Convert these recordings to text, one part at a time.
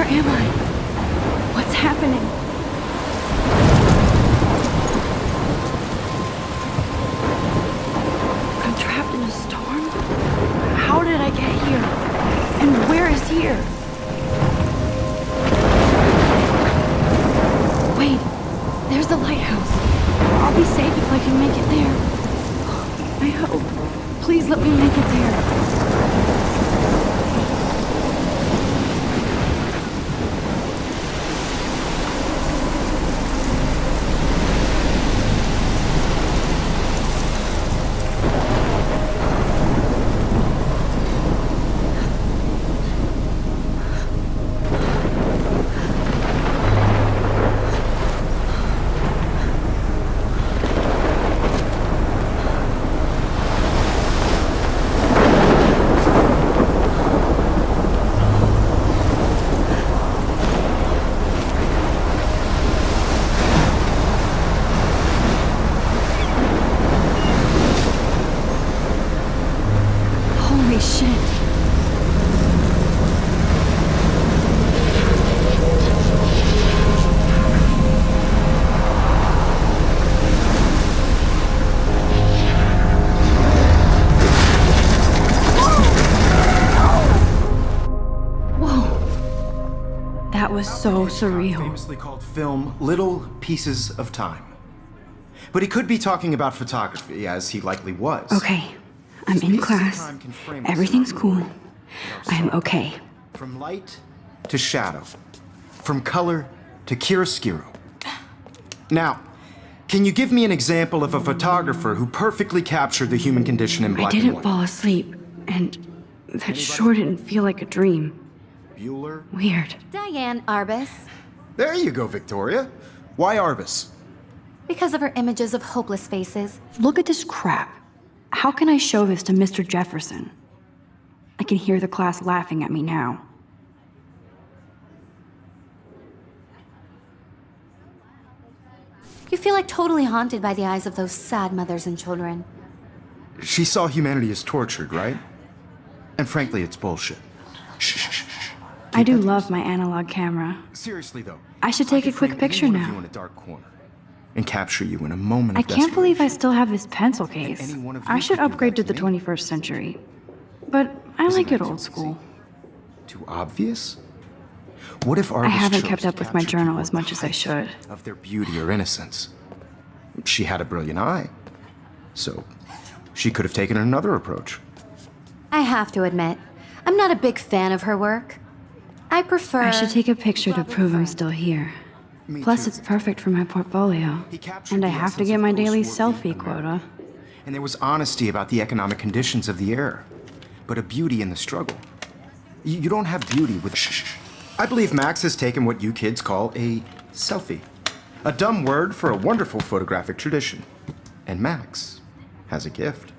am I? What's happening? I'm trapped in a storm? How did I get here? And where is here? Wait, there's the lighthouse. I'll be safe if I can make it there. I hope. Please let me make it there. That was so surreal. Famously called film Little Pieces of Time. But he could be talking about photography, as he likely was. Okay, I'm in class. Everything's cool. I'm okay. From light to shadow. From color to chiaroscuro. Now, can you give me an example of a photographer who perfectly captured the human condition in black and I didn't white? fall asleep, and that sure didn't feel like a dream. Bueller? Weird. Diane Arbus. There you go, Victoria. Why Arbus? Because of her images of hopeless faces. Look at this crap. How can I show this to Mr. Jefferson? I can hear the class laughing at me now. You feel like totally haunted by the eyes of those sad mothers and children. She saw humanity as tortured, right? And frankly, it's bullshit. Shh, shh, shh, shh. I do love my analog camera. Seriously, though. I should take a quick picture any one of now. you in a dark corner and capture you in a moment I of can't believe I desperation. still have this pencil case. any one of you I should could do upgrade to that the to me. 21st century. But I Isn't like it that old too school. Too obvious? What if Arbus I haven't chose kept to up with my capture journal people as much as I at should. the height of their beauty or innocence? She had a brilliant eye, so she could have taken another approach. I have to admit, I'm not a big fan of her work. I prefer... I should take a picture to prove I'm still here. Me Plus, too. it's perfect for my portfolio. He captured And I the have to essence get of my daily post-war selfie America. quota. And there was honesty about the economic conditions of the era, but a beauty in the struggle. You don't have beauty with shh. I believe Max has taken what you kids call a selfie. A dumb word for a wonderful photographic tradition. And Max has a gift.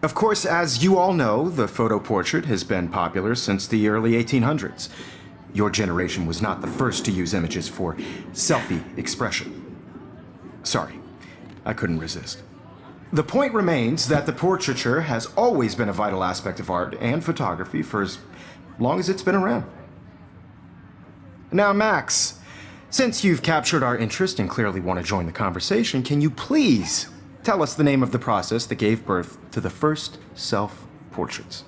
Of course, as you all know, the photo portrait has been popular since the early 1800s. Your generation was not the first to use images for selfie expression. Sorry, I couldn't resist. The point remains that the portraiture has always been a vital aspect of art and photography for as long as it's been around. Now, Max, since you've captured our interest and clearly want to join the conversation, can you please tell us the name of the process that gave birth to the first self-portraits?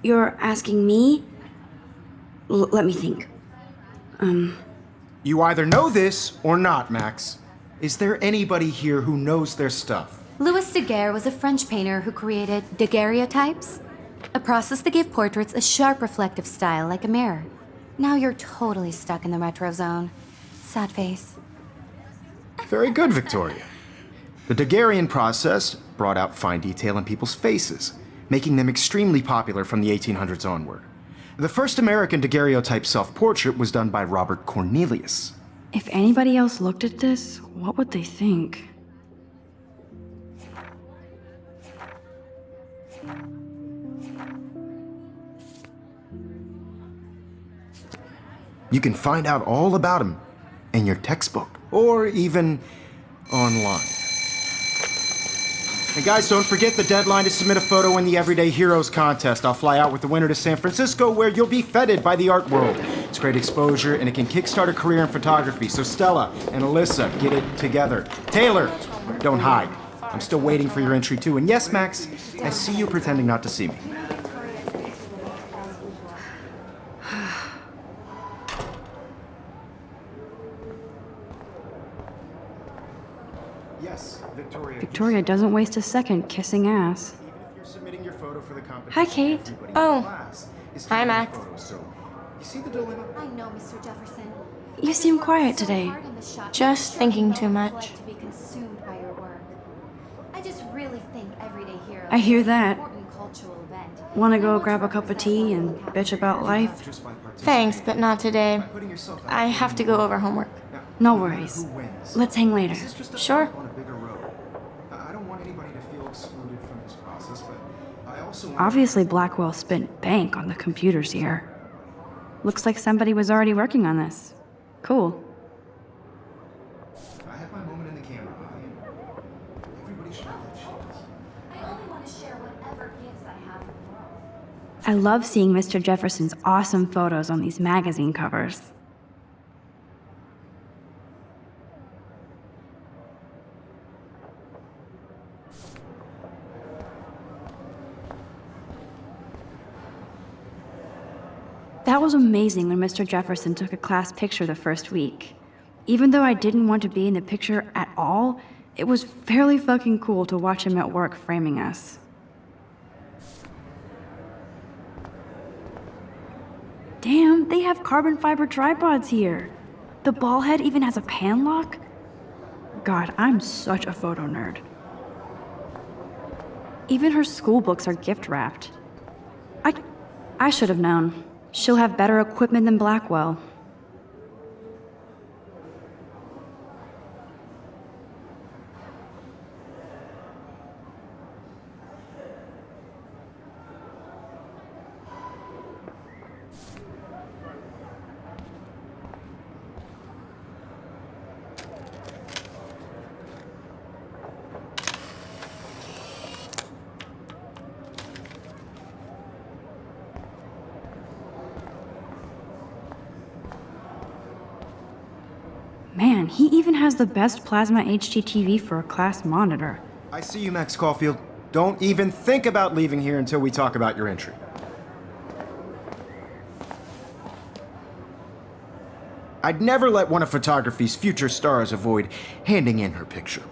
You're asking me? Let me think. You either know this or not, Max. Is there anybody here who knows their stuff? Louis Daguerre was a French painter who created daguerreotypes, a process that gave portraits a sharp reflective style like a mirror. Now you're totally stuck in the retro zone. Sad face. Very good, Victoria. The Daguerrean process brought out fine detail in people's faces, making them extremely popular from the 1800s onward. The first American daguerreotype self-portrait was done by Robert Cornelius. If anybody else looked at this, what would they think? You can find out all about him in your textbook, or even online. And guys, don't forget the deadline to submit a photo in the Everyday Heroes contest. I'll fly out with the winner to San Francisco, where you'll be feted by the art world. It's great exposure, and it can kickstart a career in photography. So Stella and Alyssa, get it together. Taylor, don't hide. I'm still waiting for your entry too. And yes, Max, I see you pretending not to see me. Yes, Victoria. Victoria doesn't waste a second kissing ass. Even if you're submitting your photo for the competition, Hi, Kate. everybody in Oh. class is Hi, taking Max. photos, so you see the dilemma? I know, Mr. Jefferson. You seem quiet today. Just thinking too much. To be consumed by your work. I just really think Everyday Heroes I hear is an that. important cultural event. Want to And I go want grab a cup of represent tea local and capitals. bitch about life? Just by participating. Thanks, but not today. By putting yourself out I there have to in the go world. over homework. Now, No no matter worries. who wins, Let's hang later. this is just a Sure. step on a bigger road. I don't want anybody to feel excluded from this process, but I also want Obviously, Blackwell spent bank on the computers here. Looks like somebody was already working on this. Cool. I have my moment in the camera eye, and everybody should have that chance. I only want to share whatever gifts I have in the world. I love seeing Mr. Jefferson's awesome photos on these magazine covers. That was amazing when Mr. Jefferson took a class picture the first week. Even though I didn't want to be in the picture at all, it was fairly fucking cool to watch him at work framing us. Damn, they have carbon fiber tripods here. The ball head even has a pan lock? God, I'm such a photo nerd. Even her school books are gift wrapped. I should have known. She'll have better equipment than Blackwell. Man, he even has the best plasma HDTV for a class monitor. I see you, Max Caulfield. Don't even think about leaving here until we talk about your entry. I'd never let one of photography's future stars avoid handing in her picture.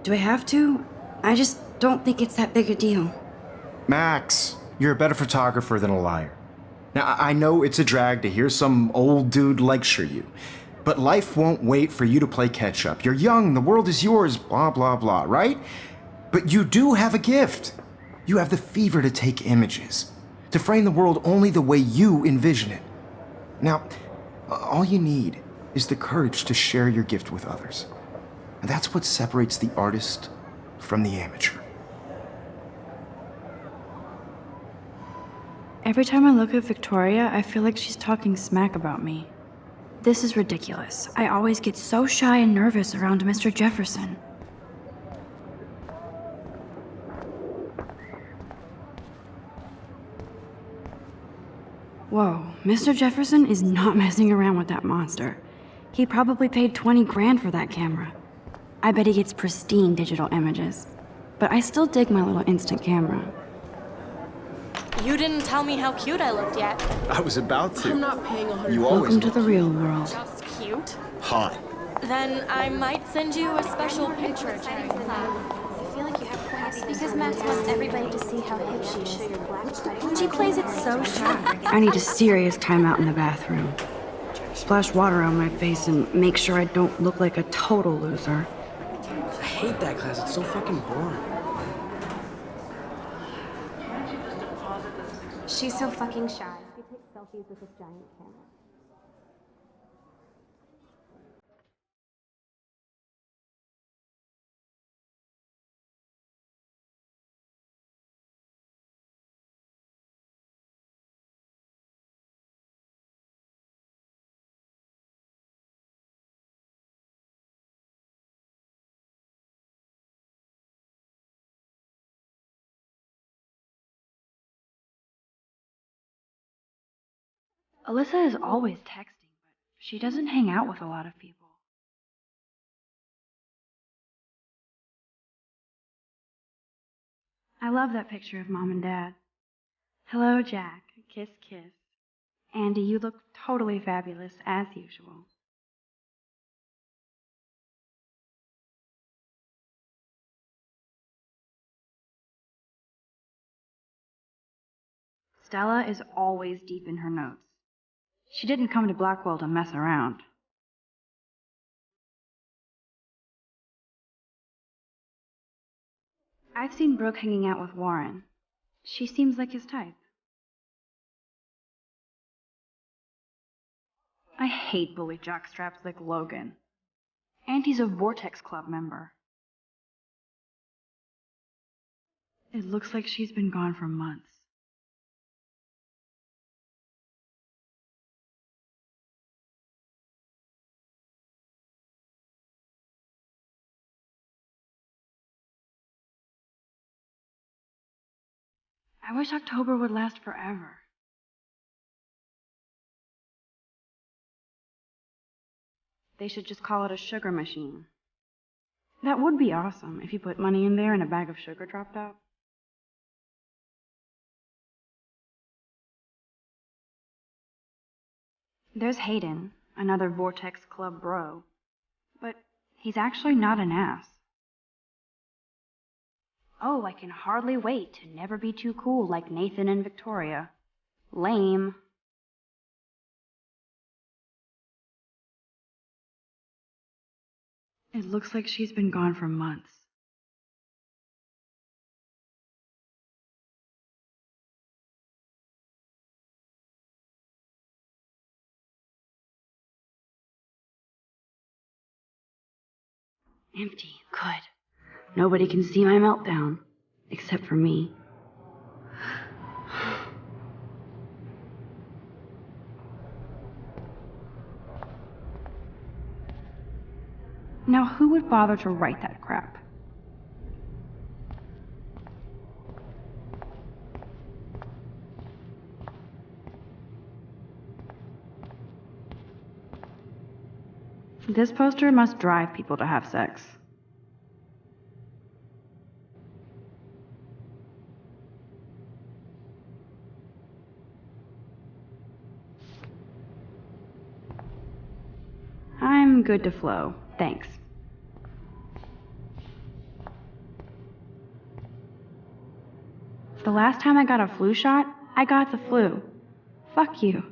Do I have to? I just don't think it's that big a deal. Max, you're a better photographer than a liar. Now, I know it's a drag to hear some old dude lecture you, but life won't wait for you to play catch up. You're young, the world is yours, blah, blah, blah, right? But you do have a gift. You have the fever to take images, to frame the world only the way you envision it. Now, all you need is the courage to share your gift with others. And that's what separates the artist from the amateur. Every time I look at Victoria, I feel like she's talking smack about me. This is ridiculous. I always get so shy and nervous around Mr. Jefferson. Whoa, Mr. Jefferson is not messing around with that monster. He probably paid 20 grand for that camera. I bet he gets pristine digital images. But I still dig my little instant camera. You didn't tell me how cute I looked yet. I was about to. I'm not paying 100. You always Welcome to the real world. Just cute? hot. Then I might send you a special picture during class. Because Max wants everybody to see how hip she is. She plays it so sharp. I need a serious timeout in the bathroom. Splash water on my face and make sure I don't look like a total loser. I hate that class. It's so fucking boring. She's so fucking shy. She takes selfies with this giant camera. Alyssa is always texting, but she doesn't hang out with a lot of people. I love that picture of Mom and Dad. Hello, Jack. Kiss, kiss. Andy, you look totally fabulous, as usual. Stella is always deep in her notes. She didn't come to Blackwell to mess around. I've seen Brooke hanging out with Warren. She seems like his type. I hate bully jockstraps like Logan. And he's a Vortex Club member. It looks like she's been gone for months. I wish October would last forever. They should just call it a sugar machine. That would be awesome if you put money in there and a bag of sugar dropped out. There's Hayden, another Vortex Club bro. But he's actually not an ass. Oh, I can hardly wait to never be too cool like Nathan and Victoria. Lame. It looks like she's been gone for months. Empty. Good. Nobody can see my meltdown, except for me. Now, who would bother to write that crap? This poster must drive people to have sex. I'm good to flow, thanks. The last time I got a flu shot, I got the flu. Fuck you.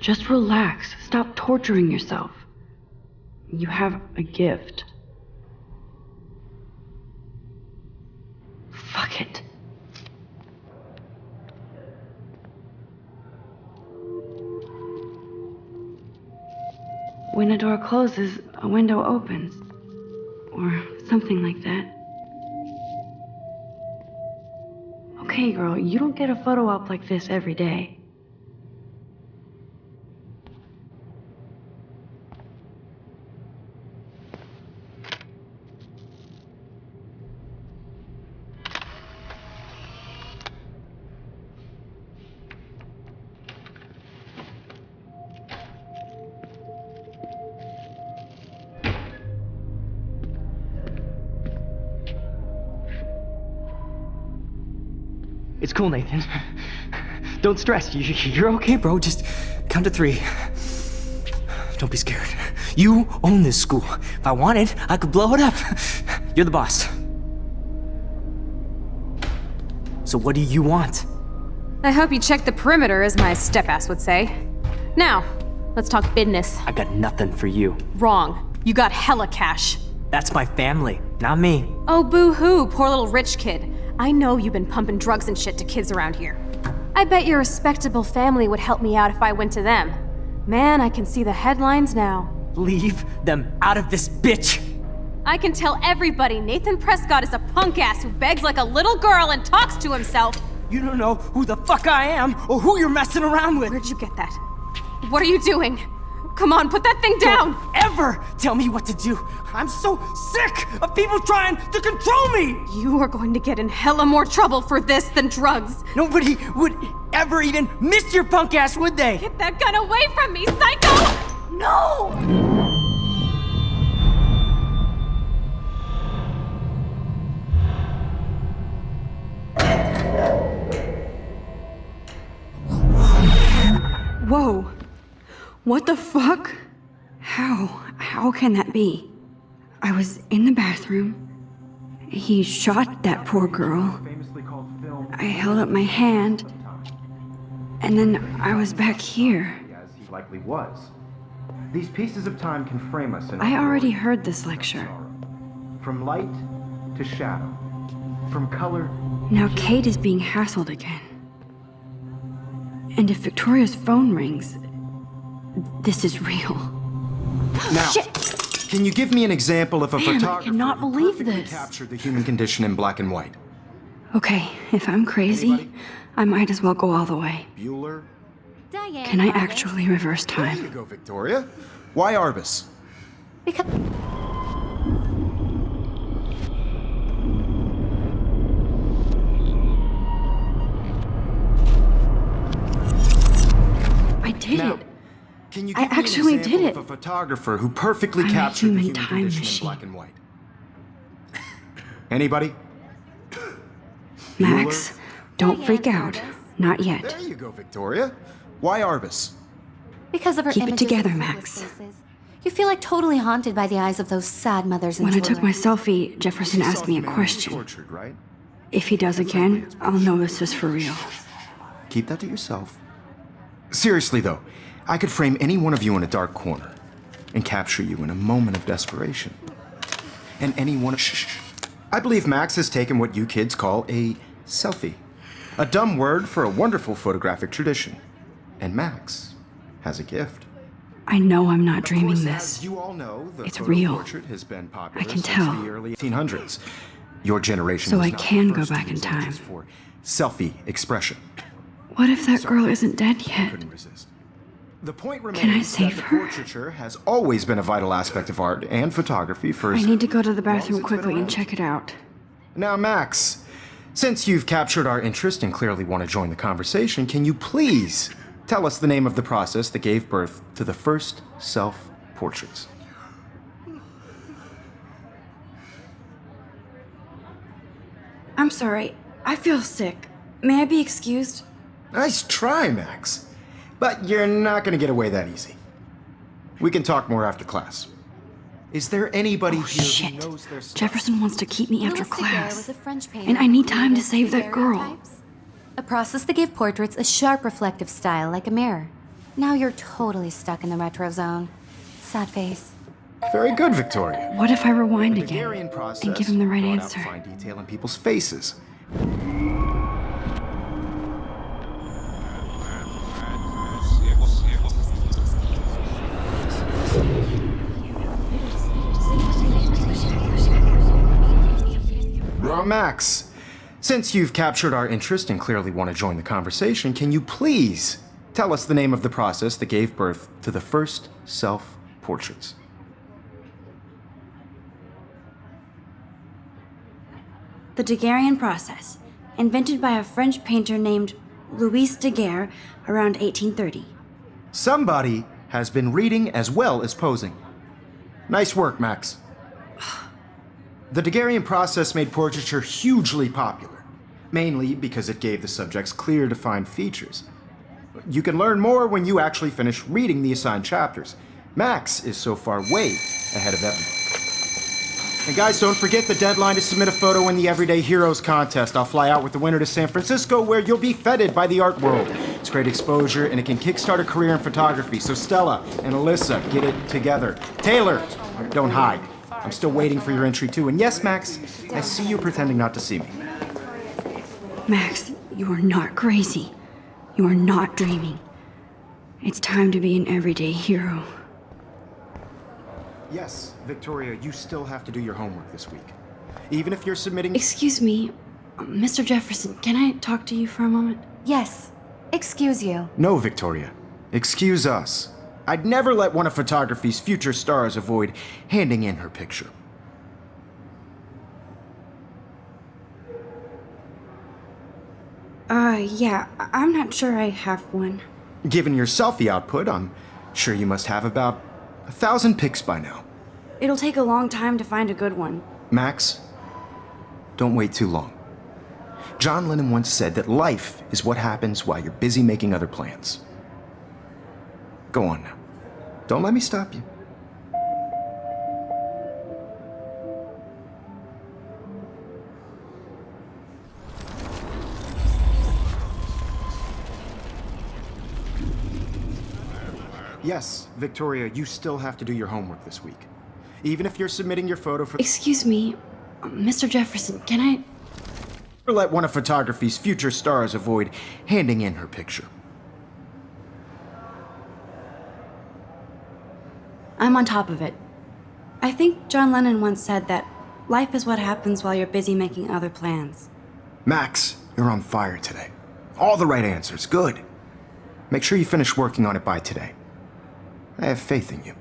Just relax. Stop torturing yourself. You have a gift. Fuck it. When a door closes, a window opens. Or something like that. Okay, girl, you don't get a photo op like this every day. It's cool, Nathan. Don't stress. You're okay, bro. Just count to 3. Don't be scared. You own this school. If I wanted, I could blow it up. You're the boss. So what do you want? I hope you checked the perimeter, as my step-ass would say. Now, let's talk business. I got nothing for you. Wrong. You got hella cash. That's my family, not me. Oh, boo-hoo, poor little rich kid. I know you've been pumping drugs and shit to kids around here. I bet your respectable family would help me out if I went to them. Man, I can see the headlines now. Leave them out of this bitch! I can tell everybody Nathan Prescott is a punk ass who begs like a little girl and talks to himself. You don't know who the fuck I am or who you're messing around with. Where'd you get that? What are you doing? Come on, put that thing down! Don't ever tell me what to do! I'm so sick of people trying to control me! You are going to get in hella more trouble for this than drugs. Nobody would ever even miss your punk ass, would they? Get that gun away from me, psycho! No! Whoa. What the fuck? How can that be? I was in the bathroom. He shot that poor girl. I held up my hand. And then I was back here. As he likely was. These pieces of time can frame us in I already heard this lecture. From light to shadow. From color. Now Kate is being hassled again. And if Victoria's phone rings, this is real. Now, Shit. Can you give me an example of a Damn, I photographer cannot who believe perfectly this. captured the human condition in black and white? Okay, if I'm crazy, Anybody? I might as well go all the way. Bueller? Diane, Can I Arbus. actually reverse There you time? go, Victoria. Why Arbus? Because I did Now, it. can you I give me actually an example did of it. a photographer who perfectly I'm a captured the human human time condition machine. in black and white? Anybody? Max, don't Diane freak out. Arbus. Not yet. There you go, Victoria. Why Arbus? because of her Keep it images together, of Max. hopeless faces, you feel like totally haunted by the eyes of those sad mothers and When I children. took my selfie, Jefferson You asked saw me a humanity question. Tortured, right? If he does again, I'll know this is for real. Keep that to yourself. Seriously, though, I could frame any one of you in a dark corner and capture you in a moment of desperation. And any one of... Shh. I believe Max has taken what you kids call a selfie. A dumb word for a wonderful photographic tradition. And Max has a gift. I know I'm not Of dreaming course, this. as you all know, the It's photo real. portrait has been popular I can since tell. the early 1800s. Your generation So was I not the can go first to back in use time. images for selfie expression. What if that girl isn't dead yet? Couldn't resist. The point I remains save that the her? portraiture has always been a vital aspect of art and photography for I as need to go to the long as bathroom it's been quickly and around. check it out. Now, Max, since you've captured our interest and clearly want to join the conversation, can you please tell us the name of the process that gave birth to the first self-portraits? I'm sorry. I feel sick. May I be excused? Nice try, Max. But you're not going to get away that easy. We can talk more after class. Is there anybody Oh, here shit. who knows their stuff? Jefferson wants to keep me after Louis Daguerre was class. a French painter And I who need time to created save that girl. daguerreotypes, a process that gave portraits a sharp reflective style like a mirror. Now you're totally stuck in the retro zone. Sad face. Very good, Victoria. What if I rewind The again Daguerrean process and give him the right brought out answer? fine detail in people's faces. Max, since you've captured our interest and clearly want to join the conversation, can you please tell us the name of the process that gave birth to the first self-portraits? The Daguerrean process, invented by a French painter named Louis Daguerre around 1830. Somebody has been reading as well as posing. Nice work, Max. The Daguerrean process made portraiture hugely popular, mainly because it gave the subjects clear, defined features. You can learn more when you actually finish reading the assigned chapters. Max is so far way ahead of everyone. And guys, don't forget the deadline to submit a photo in the Everyday Heroes contest. I'll fly out with the winner to San Francisco, where you'll be feted by the art world. It's great exposure, and it can kickstart a career in photography. So Stella and Alyssa, get it together. Taylor, don't hide. I'm still waiting for your entry too. And yes, Max, I see you pretending not to see me. Max, you are not crazy. You are not dreaming. It's time to be an everyday hero. Yes, Victoria, you still have to do your homework this week. Even if you're submitting... Excuse me, Mr. Jefferson, can I talk to you for a moment? Yes. Excuse you. No, Victoria. Excuse us. I'd never let one of photography's future stars avoid handing in her picture. Yeah, I'm not sure I have one. Given your selfie output, I'm sure you must have about 1,000 pics by now. It'll take a long time to find a good one. Max, don't wait too long. John Lennon once said that life is what happens while you're busy making other plans. Go on now. Don't let me stop you. Yes, Victoria, you still have to do your homework this week. Even if you're submitting your photo for... Excuse me, Mr. Jefferson, can I... Let one of photography's future stars avoid handing in her picture. I'm on top of it. I think John Lennon once said that life is what happens while you're busy making other plans. Max, you're on fire today. All the right answers, good. Make sure you finish working on it by today. I have faith in you.